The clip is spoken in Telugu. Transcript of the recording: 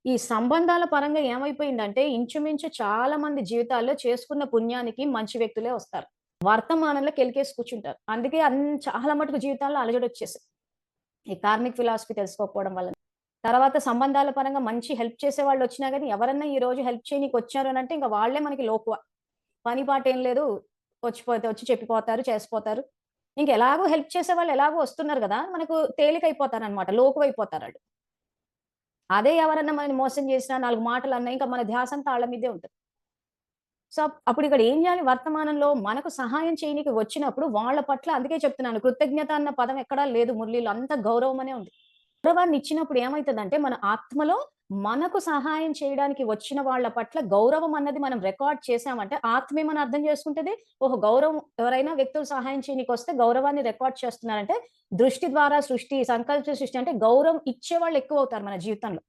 ఈ సంబంధాల పరంగా ఏమైపోయిందంటే, ఇంచుమించు చాలా మంది జీవితాల్లో చేసుకున్న పుణ్యానికి మంచి వ్యక్తులే వస్తారు. వర్తమానంలో కెలికేసి కూర్చుంటారు. అందుకే చాలా మటుకు జీవితాల్లో అలజడొచ్చేసాయి. ఈ కార్మిక్ ఫిలాసఫీ తెలుసుకోకపోవడం వల్ల. తర్వాత సంబంధాల పరంగా మంచి హెల్ప్ చేసేవాళ్ళొచ్చినా గాని, ఎవరన్నా ఈ రోజు హెల్ప్ చేయనీకొచ్చారు అనంటే, ఇంక వాళ్ళే మనకి లోకువ. పని పాటేం లేదు. వచ్చి చెప్పిపోతారు, చేసిపోతారు. ఇంకెలాగో హెల్ప్ చేసేవాళ్ళు ఎలాగో వస్తున్నారు గదా! మనకు తేలికైపోతారనమాట. లోకువైపోతారాళ్ళు. అదే ఎవరన్నా మనల్ని మోసం చేసినా, 4 మాటలన్నా ఇంక మన ధ్యాసంతా ఆళ్ళ మీదే ఉంటది. సో, అప్పుడిక్కడ ఏం జేయాలి వర్తమానంలో మనకు సహాయం చేయనీకి వచ్చినప్పుడు వాళ్ళ పట్ల అందుకే చెప్తున్నాను. కృతజ్ఞత అన్న పదం ఎక్కడా లేదు మురళీలో. అంతా గౌరవం అనే ఉంది. గౌరవాన్నిచ్చినప్పుడు ఏమైతదంటే, మన ఆత్మలో మనకు సహాయం చేయడానికి వచ్చిన వాళ్ళ పట్ల గౌరవం అన్నది మనం రికార్డ్ చేశామంటే, ఆత్మ ఏమని అర్థం చేసుకుంటది, ఓహో! గౌరవం ఎవరైనా వ్యక్తులు సహాయం చేయనీకొస్తే గౌరవాన్ని రికార్డ్ చేస్తున్నారంటే, దృష్టి ద్వారా సృష్టి, సంకల్ప సృష్టి అంటే గౌరవం ఇచ్చేవాళ్ళు ఎక్కువవుతారు మన జీవితంలో.